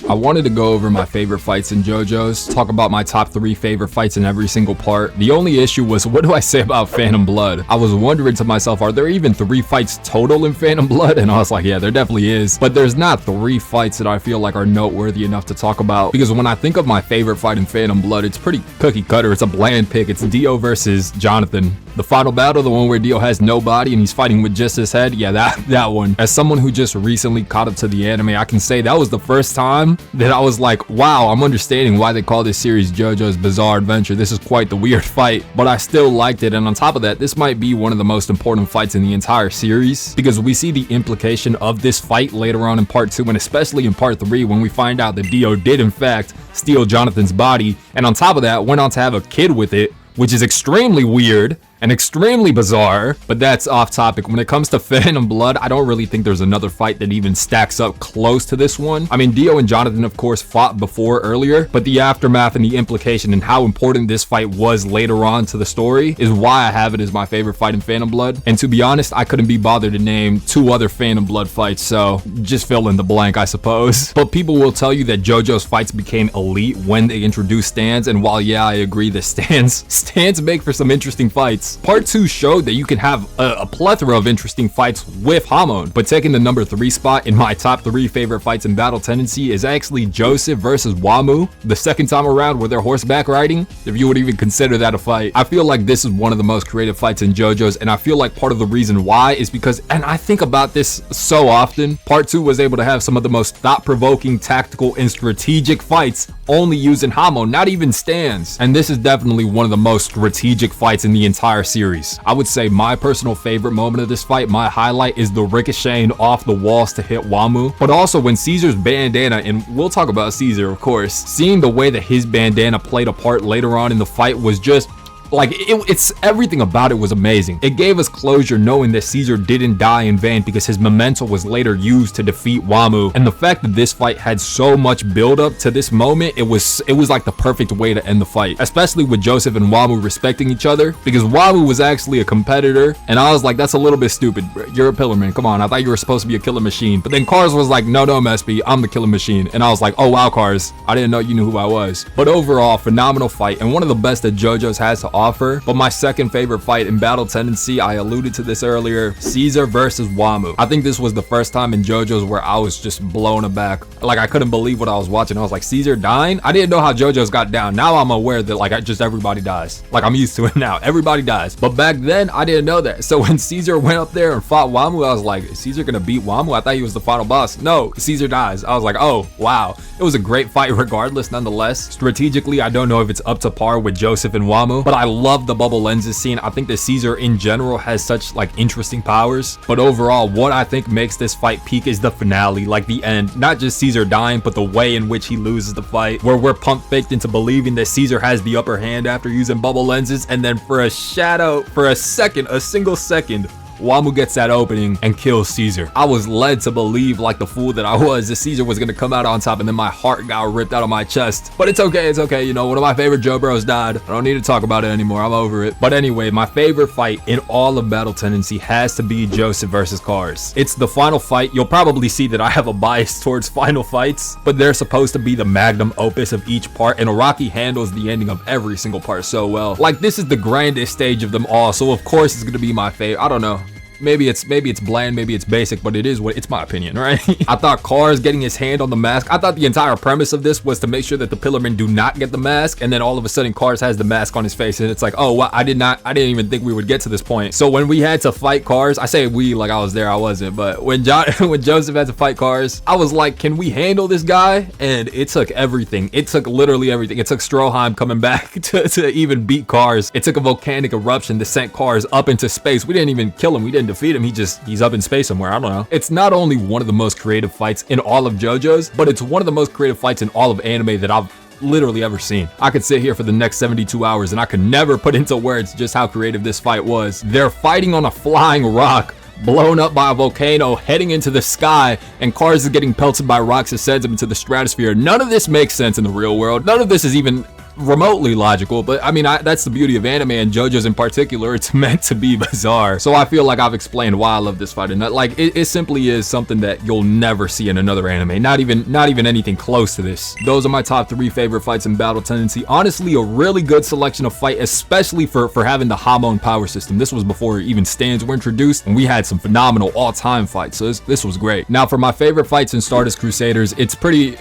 I wanted to go over my favorite fights in JoJo's, talk about my top 3 favorite fights in every single part. The only issue was, what do I say about Phantom Blood? I was wondering to myself, are there even 3 fights total in Phantom Blood? And I was like, yeah, there definitely is. But there's not 3 fights that I feel like are noteworthy enough to talk about, because when I think of my favorite fight in Phantom Blood, it's pretty cookie cutter. It's a bland pick. It's Dio versus Jonathan. The final battle, the one where Dio has no body and he's fighting with just his head. Yeah, that one. As someone who just recently caught up to the anime, I can say that was the first time that I was like, wow, I'm understanding why they call this series JoJo's Bizarre Adventure. This is quite the weird fight, but I still liked it. And on top of that, this might be one of the most important fights in the entire series, because we see the implication of this fight later on in part 2, and especially in part 3, when we find out that Dio did in fact steal Jonathan's body, and on top of that went on to have a kid with it, which is extremely weird and extremely bizarre. But that's off topic. When it comes to Phantom Blood, I don't really think there's another fight that even stacks up close to this one. I mean, Dio and Jonathan of course fought before earlier, but the aftermath and the implication and how important this fight was later on to the story is why I have it as my favorite fight in Phantom Blood. And to be honest, I couldn't be bothered to name 2 other Phantom Blood fights, so just fill in the blank, I suppose. But people will tell you that JoJo's fights became elite when they introduced stands, and while yeah, I agree that stands make for some interesting fights, Part 2 showed that you can have a plethora of interesting fights with Hamon, but taking the number 3 spot in my top 3 favorite fights in Battle Tendency is actually Joseph versus Wamu, the second time around with their horseback riding, if you would even consider that a fight. I feel like this is one of the most creative fights in JoJo's, and I feel like part of the reason why is because, and I think about this so often, Part 2 was able to have some of the most thought-provoking, tactical, and strategic fights only using Hamon, not even stands. And this is definitely one of the most strategic fights in the entire series. I would say my personal favorite moment of this fight, my highlight, is the ricocheting off the walls to hit Wamu, but also when Caesar's bandana, and we'll talk about Caesar of course, seeing the way that his bandana played a part later on in the fight was just like, it's everything about it was amazing. It gave us closure knowing that Caesar didn't die in vain, because his memento was later used to defeat Wamu. And the fact that this fight had so much build up to this moment, it was like the perfect way to end the fight, especially with Joseph and Wamu respecting each other, because Wamu was actually a competitor, and I was like, that's a little bit stupid. You're a pillarman, come on, I thought you were supposed to be a killer machine. But then Cars was like, no Mespy, I'm the killer machine. And I was like, oh wow, Cars, I didn't know you knew who I was. But overall, phenomenal fight, and one of the best that JoJo's has to offer. But my second favorite fight in Battle Tendency, I alluded to this earlier, Caesar versus Wamu. I think this was the first time in JoJo's where I was just blown aback. Like, I couldn't believe what I was watching. I was like, Caesar dying? I didn't know how JoJo's got down. Now I'm aware that like just everybody dies. Like, I'm used to it now. Everybody dies. But back then, I didn't know that. So when Caesar went up there and fought Wamu, I was like, is Caesar gonna beat Wamu? I thought he was the final boss. No, Caesar dies. I was like, oh, wow. It was a great fight regardless, nonetheless. Strategically, I don't know if it's up to par with Joseph and Wamu, but I love the bubble lenses scene. I think that Caesar in general has such like interesting powers, but overall what I think makes this fight peak is the finale, like the end. Not just Caesar dying, but the way in which he loses the fight, where we're pump faked into believing that Caesar has the upper hand after using bubble lenses, and then for a single second, Wamu gets that opening and kills Caesar. I was led to believe, like the fool that I was, that Caesar was gonna come out on top, and then my heart got ripped out of my chest. But it's okay, you know, one of my favorite Jo Bros died. I don't need to talk about it anymore, I'm over it. But anyway, my favorite fight in all of Battle Tendency has to be Joseph versus Cars. It's the final fight. You'll probably see that I have a bias towards final fights, but they're supposed to be the magnum opus of each part, and Araki handles the ending of every single part so well. Like, this is the grandest stage of them all, so of course it's gonna be my favorite. I don't know. Maybe it's bland, maybe it's basic, but it's my opinion, right? I thought Cars getting his hand on the mask, I thought the entire premise of this was to make sure that the Pillarmen do not get the mask, and then all of a sudden Cars has the mask on his face, and it's like, oh, well, I didn't even think we would get to this point. So when we had to fight Cars, I say we like I was there, I wasn't, but when Joseph had to fight Cars, I was like, can we handle this guy? And it took everything. It took literally everything. It took Stroheim coming back to even beat Cars. It took a volcanic eruption to send Cars up into space. We didn't even kill him. We didn't defeat him. He's up in space somewhere. I don't know. It's not only one of the most creative fights in all of JoJo's, but it's one of the most creative fights in all of anime that I've literally ever seen. I could sit here for the next 72 hours and I could never put into words just how creative this fight was. They're fighting on a flying rock, blown up by a volcano, heading into the sky, and Cars is getting pelted by rocks that sends him into the stratosphere. None of this makes sense in the real world. None of this is even remotely logical, but I mean, that's the beauty of anime and JoJo's in particular. It's meant to be bizarre. So I feel like I've explained why I love this fight, and like it simply is something that you'll never see in another anime. Not even anything close to this. Those are my top 3 favorite fights in Battle Tendency. Honestly, a really good selection of fight, especially for having the Hamon power system. This was before even stands were introduced, and we had some phenomenal all-time fights. So this was great. Now for my favorite fights in Stardust Crusaders, it's pretty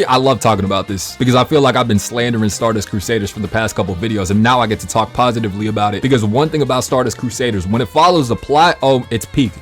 I love talking about this because I feel like I've been slandering Stardust Crusaders for the past couple videos, and now I get to talk positively about it, because one thing about Stardust Crusaders, when it follows the plot, oh, it's peak.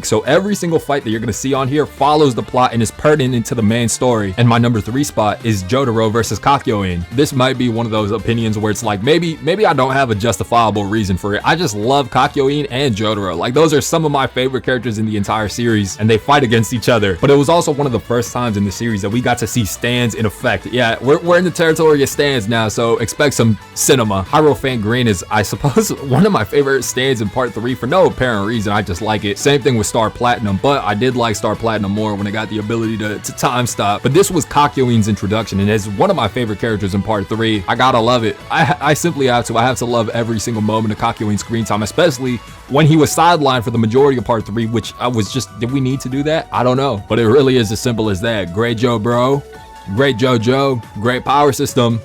So every single fight that you're gonna see on here follows the plot and is pertinent to the main story. And my number 3 spot is Jotaro versus Kakyoin. This might be one of those opinions where it's like, maybe I don't have a justifiable reason for it. I just love Kakyoin and Jotaro. Like, those are some of my favorite characters in the entire series, and they fight against each other. But it was also one of the first times in the series that we got to see stands in effect. Yeah, we're in the territory of stands now, so expect some cinema. Hierophant Green is, I suppose, one of my favorite stands in part 3 for no apparent reason. I just like it. Same thing with Star Platinum, but I did like Star Platinum more when it got the ability to time stop. But this was Kakyoin's introduction, and as one of my favorite characters in part 3, I gotta love it. I simply have to. I have to love every single moment of Kakyoin's screen time, especially when he was sidelined for the majority of part 3, which I was just, did we need to do that? I don't know. But it really is as simple as that. Great Joe, bro. Great JoJo. Great power system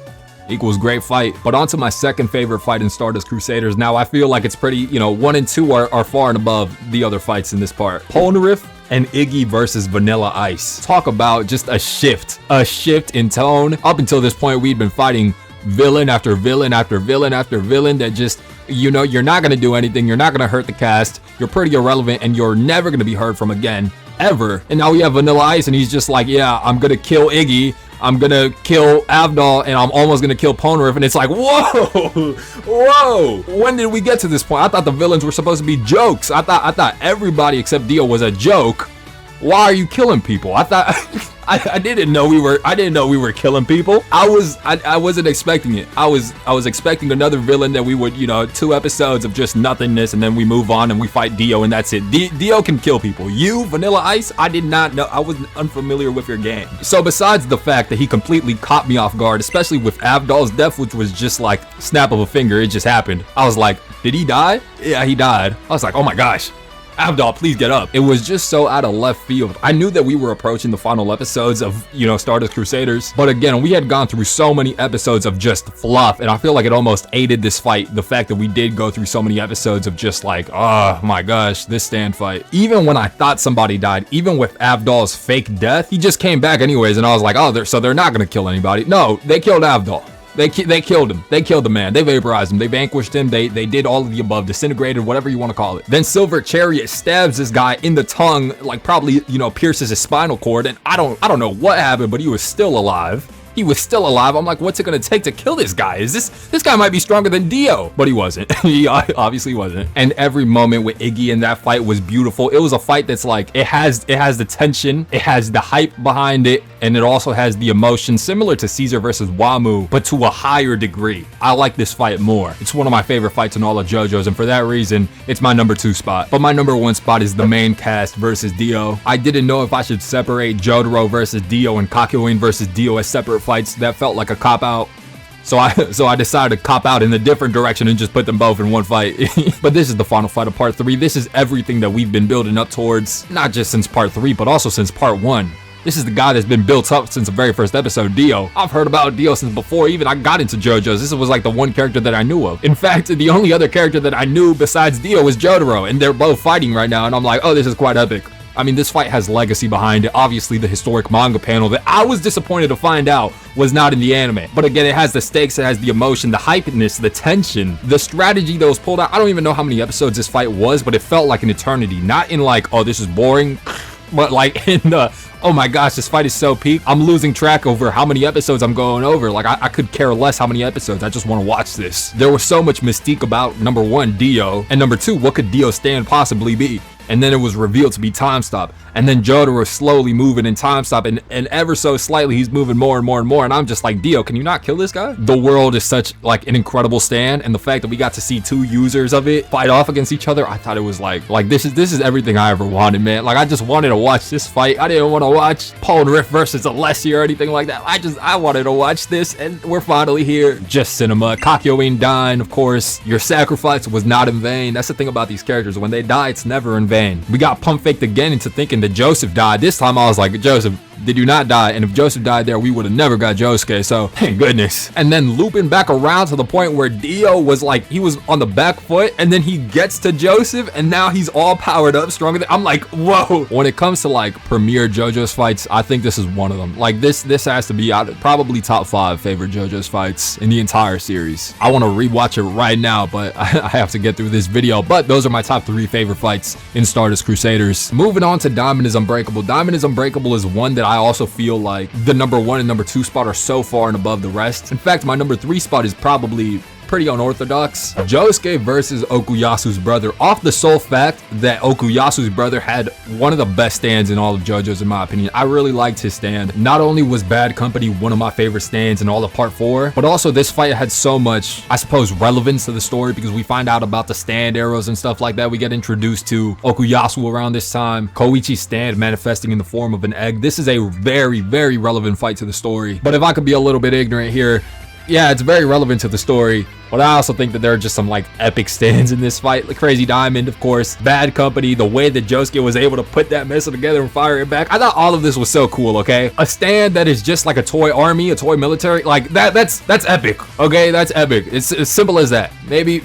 equals great fight. But on to my second favorite fight in Stardust Crusaders. Now I feel like it's pretty, 1 and 2 are far and above the other fights in this part. Polnareff and Iggy versus Vanilla Ice. Talk about just a shift in tone. Up until this point, we'd been fighting villain after villain after villain after villain that just, you're not gonna do anything, you're not gonna hurt the cast, you're pretty irrelevant, and you're never gonna be heard from again, ever. And now we have Vanilla Ice, and he's just like, yeah, I'm gonna kill Iggy, I'm gonna kill Avdol, and I'm almost gonna kill Polnareff, and it's like, whoa, when did we get to this point? I thought the villains were supposed to be jokes. I thought everybody except Dio was a joke. Why are you killing people? I thought I didn't know we were killing people. I wasn't expecting it. I was expecting another villain that we would, 2 episodes of just nothingness, and then we move on and we fight Dio, and that's it. Dio can kill people. You, Vanilla Ice, I did not know. I was unfamiliar with your game. So besides the fact that he completely caught me off guard, especially with Avdol's death, which was just like snap of a finger, it just happened. I was like, did he die? Yeah, he died. I was like, oh my gosh. Avdol, please get up. It was just so out of left field. I knew that we were approaching the final episodes of, Stardust Crusaders. But again, we had gone through so many episodes of just fluff, and I feel like it almost aided this fight. The fact that we did go through so many episodes of just like, oh my gosh, this stand fight. Even when I thought somebody died, even with Avdol's fake death, he just came back anyways, and I was like, oh, so they're not gonna kill anybody. No, they killed Avdol. They killed him. They killed the man. They vaporized him. They vanquished him. They did all of the above, disintegrated, whatever you want to call it. Then Silver Chariot stabs this guy in the tongue, like probably, pierces his spinal cord. And I don't know what happened, but he was still alive. He was still alive. I'm like, what's it gonna take to kill this guy? Is this guy might be stronger than Dio, but he wasn't. He obviously wasn't. And every moment with Iggy in that fight was beautiful. It was a fight that's like, it has the tension, it has the hype behind it, and it also has the emotion similar to Caesar versus Wamu, but to a higher degree. I like this fight more. It's one of my favorite fights in all of JoJo's, and for that reason, it's my number 2 spot. But my number 1 spot is the main cast versus Dio. I didn't know if I should separate Jotaro versus Dio and Kakyoin versus Dio as separate fights. That felt like a cop-out. So I decided to cop out in a different direction and just put them both in one fight. But this is the final fight of part 3. This is everything that we've been building up towards, not just since part 3, but also since part 1. This is the guy that's been built up since the very first episode, Dio. I've heard about Dio since before even I got into JoJo's. This was like the one character that I knew of. In fact, the only other character that I knew besides Dio was Jotaro, and they're both fighting right now, and I'm like, oh, this is quite epic. I mean, this fight has legacy behind it. Obviously, the historic manga panel that I was disappointed to find out was not in the anime. But again, it has the stakes, it has the emotion, the hypeness, the tension, the strategy that was pulled out. I don't even know how many episodes this fight was, but it felt like an eternity. Not in like, oh, this is boring, but like in the, oh my gosh, this fight is so peak. I'm losing track over how many episodes I'm going over. Like, I could care less how many episodes. I just want to watch this. There was so much mystique about, number 1, Dio, and number 2, what could Dio stand possibly be? and then it was revealed to be Time Stop, and then Jotaro slowly moving in Time Stop, and ever so slightly he's moving more and more and more, and I'm just like, Dio, can you not kill this guy? The world is such like an incredible stand, and the fact that we got to see 2 users of it fight off against each other, I thought it was like this is everything I ever wanted, man. Like, I just wanted to watch this fight. I didn't want to watch Paul and Riff versus Alessia or anything like that. I wanted to watch this, and we're finally here. Just cinema. Kakyoin dying, of course. Your sacrifice was not in vain. That's the thing about these characters. When they die, it's never in vain. We got pump faked again into thinking that Joseph died. This time I was like, Joseph, did you not die? And if Joseph died there, we would have never got Josuke, so thank goodness. And then looping back around to the point where Dio was like, he was on the back foot, and then he gets to Joseph, and now he's all powered up, stronger than, I'm like, whoa. When it comes to like premier JoJo's fights, I think this is one of them. Like, this has to be probably top 5 favorite JoJo's fights in the entire series. I want to rewatch it right now, but I have to get through this video. But those are my top 3 favorite fights in Stardust Crusaders. Moving on to Diamond is Unbreakable. Diamond is Unbreakable is one that I also feel like the number 1 and number 2 spot are so far and above the rest. In fact, my number 3 spot is probably pretty unorthodox. Josuke versus Okuyasu's brother, off the sole fact that Okuyasu's brother had one of the best stands in all of JoJo's, in my opinion. I really liked his stand. Not only was Bad Company one of my favorite stands in all of part 4, but also this fight had so much, I suppose, relevance to the story, because we find out about the stand arrows and stuff like that. We get introduced to Okuyasu around this time. Koichi's stand manifesting in the form of an egg. This is a very, very relevant fight to the story. But if I could be a little bit ignorant here, yeah, it's very relevant to the story, but I also think that there are just some like epic stands in this fight. Like Crazy Diamond, of course, Bad Company, the way that Josuke was able to put that missile together and fire it back. I thought all of this was so cool, okay? A stand that is just like a toy army, a toy military, like that's epic, okay? That's epic. It's as simple as that. Maybe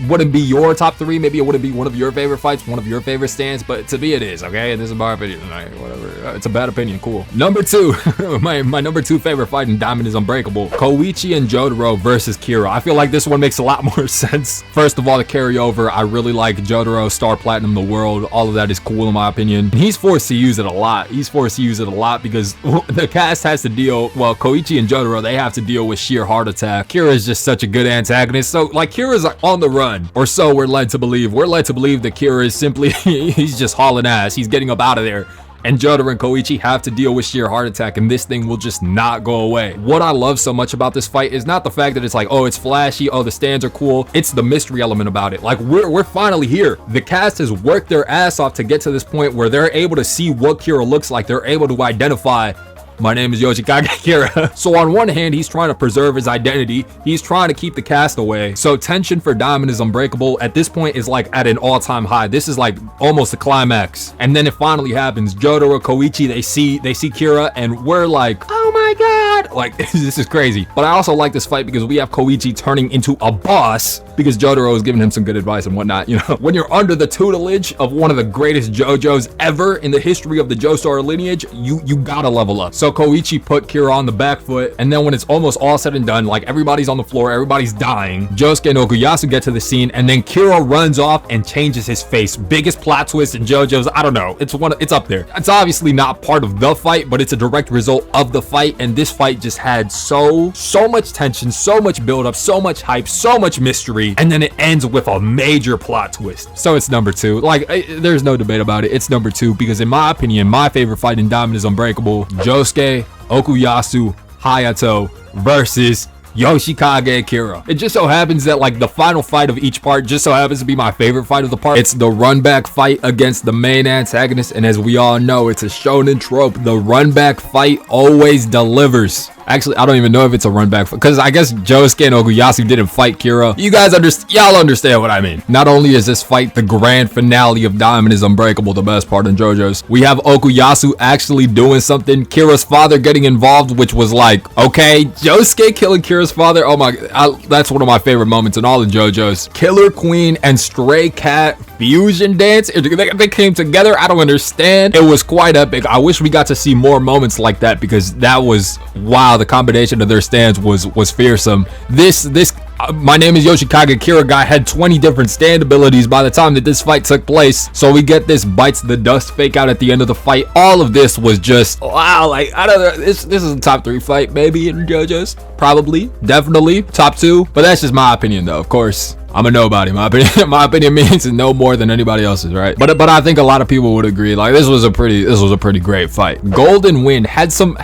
wouldn't be your top 3, maybe it wouldn't be one of your favorite fights, one of your favorite stands, but to me it is, okay? And this is my opinion, right? Whatever, it's a bad opinion, cool. Number 2, my number 2 favorite fight in Diamond is Unbreakable, Koichi and Jotaro versus Kira. I feel like this one makes a lot more sense. First of all, the carryover, I really like Jotaro, Star Platinum, the world, all of that is cool in my opinion. And he's forced to use it a lot. He's forced to use it a lot because the cast has to deal, well, Koichi and Jotaro, they have to deal with sheer heart attack. Kira is just such a good antagonist, so like Kira's like on the run, or so we're led to believe. We're led to believe that Kira is simply, he's just hauling ass. He's getting up out of there. And Jotaro and Koichi have to deal with sheer heart attack, and this thing will just not go away. What I love so much about this fight is not the fact that it's like, oh, it's flashy, oh, the stands are cool. It's the mystery element about it. Like, we're finally here. The cast has worked their ass off to get to this point where they're able to see what Kira looks like. They're able to identify, my name is Yoshikage Kira. So on one hand, he's trying to preserve his identity. He's trying to keep the cast away. So tension for Diamond is Unbreakable at this point is like at an all-time high. This is like almost the climax. And then it finally happens. Jotaro, Koichi, they see Kira, and we're like, oh my god, like this is crazy. But I also like this fight because we have Koichi turning into a boss because Jotaro is giving him some good advice and whatnot. You know, when you're under the tutelage of one of the greatest JoJo's ever in the history of the Joestar lineage, you gotta level up. So Koichi put Kira on the back foot, and then when it's almost all said and done, like everybody's on the floor, everybody's dying, Josuke and Okuyasu get to the scene, and then Kira runs off and changes his face. Biggest plot twist in JoJo's, I don't know, it's up there. It's obviously not part of the fight, but it's a direct result of the fight, and this fight just had so much tension, so much build up, so much hype, so much mystery, and then it ends with a major plot twist. So it's number 2. Like, there's no debate about it. It's number 2 because in my opinion, my favorite fight in Diamond is Unbreakable. Josuke, Okuyasu, Hayato versus Yoshikage Kira. It just so happens that like the final fight of each part just so happens to be my favorite fight of the part. It's the run back fight against the main antagonist, and as we all know, it's a shonen trope. The run back fight always delivers. Actually, I don't even know if it's a run back because I guess Josuke and Okuyasu didn't fight Kira. You guys y'all understand what I mean. Not only is this fight the grand finale of Diamond is Unbreakable, the best part in JoJo's, we have Okuyasu actually doing something, Kira's father getting involved, which was like, okay, Josuke killing Kira's father, oh my, that's one of my favorite moments in all of JoJo's. Killer Queen and Stray Cat fusion dance, they came together. I don't understand. It was quite epic. I wish we got to see more moments like that because that was, wow, the combination of their stands was fearsome. My name is Yoshikage Kira guy had 20 different stand abilities by the time that this fight took place. So we get this bites the dust fake out at the end of the fight. All of this was just, wow, like, I don't know, this is a top 3 fight maybe in JoJo's. Probably, definitely top 2, but that's just my opinion though, of course. I'm a nobody. My opinion means no more than anybody else's, right? But I think a lot of people would agree. Like this was a pretty great fight. Golden Wind had some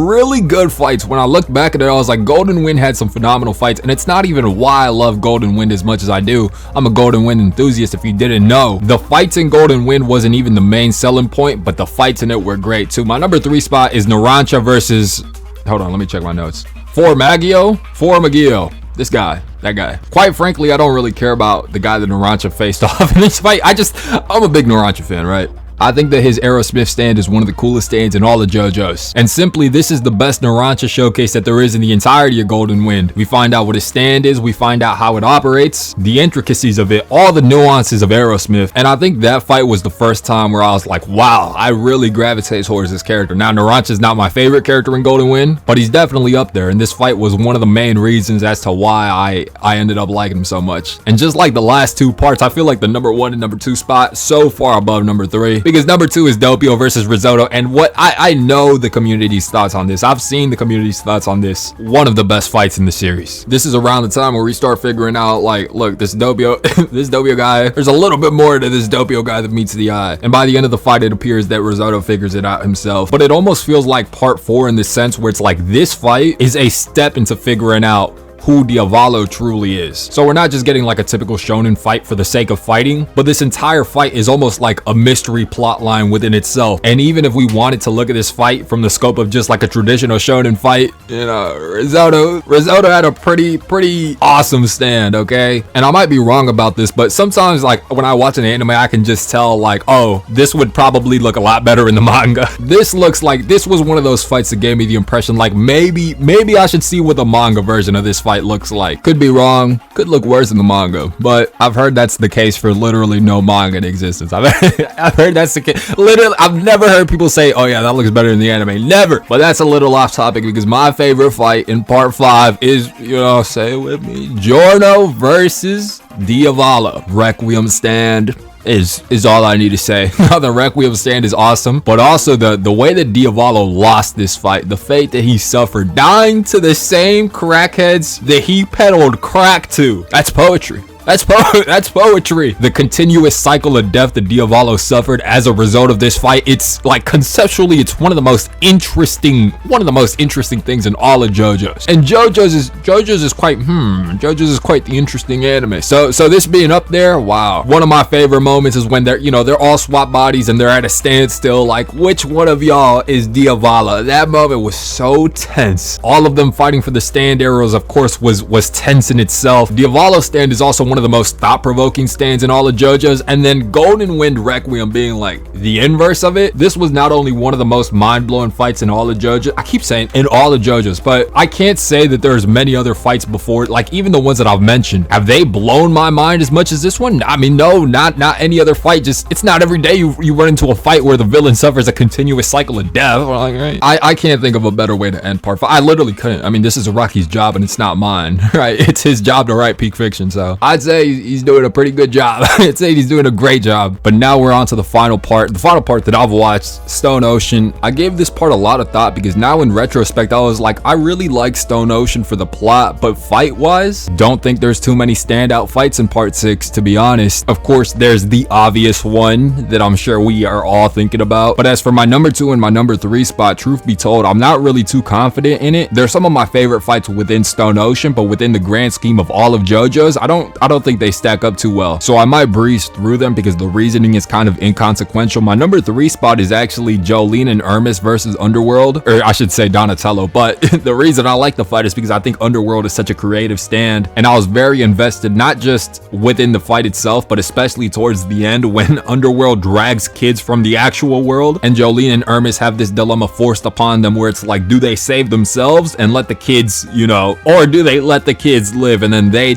really good fights. When I looked back at it, I was like, Golden Wind had some phenomenal fights, and it's not even why I love Golden Wind as much as I do. I'm a Golden Wind enthusiast. If you didn't know, the fights in Golden Wind wasn't even the main selling point, but the fights in it were great too. My number 3 spot is Narancia versus. Hold on, let me check my notes. For Magio. This guy, that guy. Quite frankly, I don't really care about the guy that Narancia faced off in this fight. I'm a big Narancia fan, right? I think that his Aerosmith stand is one of the coolest stands in all of JoJo's. And simply, this is the best Narancia showcase that there is in the entirety of Golden Wind. We find out what his stand is, we find out how it operates, the intricacies of it, all the nuances of Aerosmith. And I think that fight was the first time where I was like, wow, I really gravitate towards this character. Now, Narancia's not my favorite character in Golden Wind, but he's definitely up there. And this fight was one of the main reasons as to why I ended up liking him so much. And just like the last 2 parts, I feel like the number 1 and number 2 spot so far above number 3. Because number 2 is Doppio versus Risotto, and what I know the community's thoughts on this. I've seen the community's thoughts on this. One of the best fights in the series. This is around the time where we start figuring out, like, look, this Doppio, this Doppio guy, there's a little bit more to this Doppio guy that meets the eye. And by the end of the fight, it appears that Risotto figures it out himself. But it almost feels like part 4 in the sense where it's like this fight is a step into figuring out who Diavolo truly is. So we're not just getting like a typical shonen fight for the sake of fighting, but this entire fight is almost like a mystery plot line within itself. And even if we wanted to look at this fight from the scope of just like a traditional shonen fight, you know, Risotto had a pretty awesome stand, okay? And I might be wrong about this, but sometimes like when I watch an anime, I can just tell like, oh, this would probably look a lot better in the manga. This looks like this was one of those fights that gave me the impression like maybe I should see what the manga version of this fight looks like. Could be wrong, could look worse in the manga, but I've heard that's the case for literally no manga in existence. I've heard that's the case. Literally, I've never heard people say, oh yeah, that looks better in the anime. Never. But that's a little off topic because my favorite fight in part 5 is, you know, say it with me, Giorno versus Diavolo. Requiem stand is all I need to say. The Requiem stand is awesome, but also the way that Diavolo lost this fight, the fate that he suffered, dying to the same crackheads that he peddled crack to. That's poetry. That's poetry. The continuous cycle of death that Diavolo suffered as a result of this fight, it's like conceptually, it's one of the most interesting things in all of JoJo's. And JoJo's is quite the interesting anime. So this being up there, wow. One of my favorite moments is when they're all swap bodies and they're at a standstill, like which one of y'all is Diavolo? That moment was so tense. All of them fighting for the stand arrows, of course, was tense in itself. Diavolo's stand is also one of the most thought-provoking stands in all of JoJo's, and then Golden Wind Requiem being like the inverse of it. This was not only one of the most mind-blowing fights in all of JoJo, I keep saying in all of JoJo's, but I can't say that there's many other fights before, like even the ones that I've mentioned, have they blown my mind as much as this one? I mean, no, not any other fight. Just, it's not every day you run into a fight where the villain suffers a continuous cycle of death. Like, right? I can't think of a better way to end part 5. I literally couldn't. I mean, this is Araki's job and it's not mine, right? It's his job to write peak fiction, so I'd say he's doing a pretty good job. I'd say he's doing a great job. But now we're on to the final part that I've watched, Stone Ocean. I gave this part a lot of thought because now in retrospect, I was like, I really like Stone Ocean for the plot, but fight-wise, don't think there's too many standout fights in part 6, to be honest. Of course, there's the obvious one that I'm sure we are all thinking about. But as for my number 2 and my number 3 spot, truth be told, I'm not really too confident in it. There's some of my favorite fights within Stone Ocean, but within the grand scheme of all of JoJo's, I don't think they stack up too well. So I might breeze through them because the reasoning is kind of inconsequential. My number 3 spot is actually Jolene and Hermes versus Underworld, or I should say Donatello. But the reason I like the fight is because I think Underworld is such a creative stand, and I was very invested, not just within the fight itself, but especially towards the end when Underworld drags kids from the actual world, and Jolene and Hermes have this dilemma forced upon them where it's like, do they save themselves and let the kids, or do they let the kids live? And then they,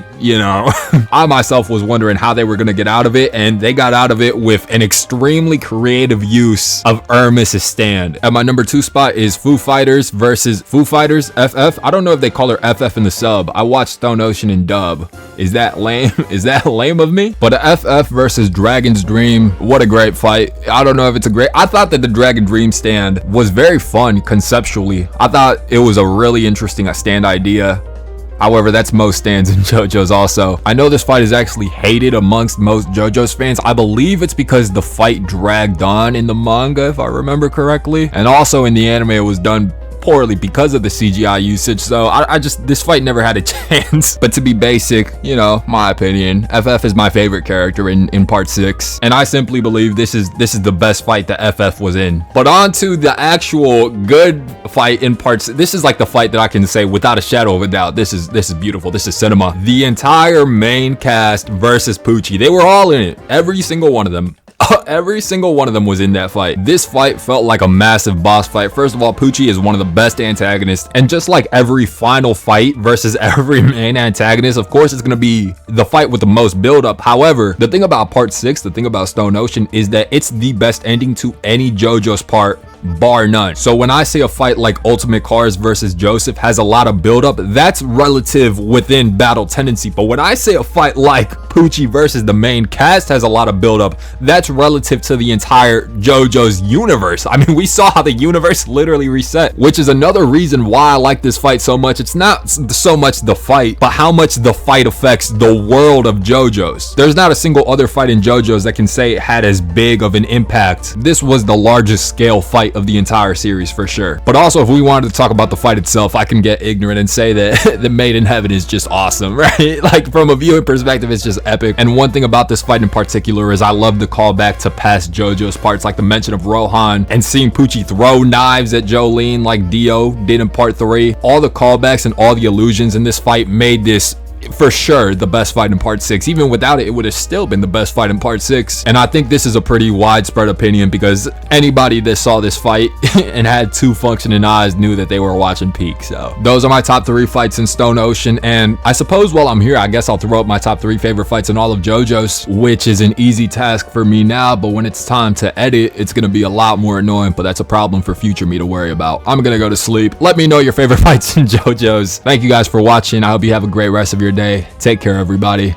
I myself was wondering how they were going to get out of it, and they got out of it with an extremely creative use of Hermes' stand. At my number 2 spot is Foo Fighters versus Foo Fighters FF. I don't know if they call her FF in the sub. I watched Stone Ocean in dub. Is that lame? Is that lame of me? But FF versus Dragon's Dream, what a great fight. I don't know if it's a great, I thought that the Dragon Dream stand was very fun conceptually. I thought it was a really interesting stand idea. However, that's most stands in JoJo's also. I know this fight is actually hated amongst most JoJo's fans. I believe it's because the fight dragged on in the manga, if I remember correctly. And also in the anime, it was done poorly because of the CGI usage, so this fight never had a chance. But to be basic, you know, my opinion, FF is my favorite character in part 6, and I simply believe this is the best fight that FF was in. But on to the actual good fight in part 6. This is like the fight that I can say without a shadow of a doubt, this is beautiful, this is cinema. The entire main cast versus Poochie, they were all in it, every single one of them. Every single one of them was in that fight. This fight felt like a massive boss fight. First of all, Poochie is one of the best antagonists, and just like every final fight versus every main antagonist, of course it's gonna be the fight with the most build-up. However, the thing about part 6, the thing about Stone Ocean, is that it's the best ending to any JoJo's part, bar none. So when I say a fight like Ultimate Cars versus Joseph has a lot of build-up, that's relative within battle tendency. But when I say a fight like Poochie versus the main cast has a lot of build-up, that's relative to the entire JoJo's universe. I mean, we saw how the universe literally reset, which is another reason why I like this fight so much. It's not so much the fight, but how much the fight affects the world of JoJo's. There's not a single other fight in JoJo's that can say it had as big of an impact. This was the largest scale fight of the entire series for sure. But also, if we wanted to talk about the fight itself, I can get ignorant and say that the Made in Heaven is just awesome, right? Like, from a viewing perspective, it's just epic. And one thing about this fight in particular is I love the callback to past JoJo's parts, like the mention of Rohan and seeing Poochie throw knives at Jolene like Dio did in part 3. All the callbacks and all the allusions in this fight made this for sure the best fight in part 6. Even without it, it would have still been the best fight in part 6. And I think this is a pretty widespread opinion, because anybody that saw this fight and had 2 functioning eyes knew that they were watching peak. So those are my top 3 fights in Stone Ocean. And I suppose while I'm here, I guess I'll throw up my top 3 favorite fights in all of JoJo's, which is an easy task for me now, but when it's time to edit, it's gonna be a lot more annoying. But that's a problem for future me to worry about. I'm gonna go to sleep. Let me know your favorite fights in JoJo's. Thank you guys for watching. I hope you have a great rest of your day. Take care, everybody.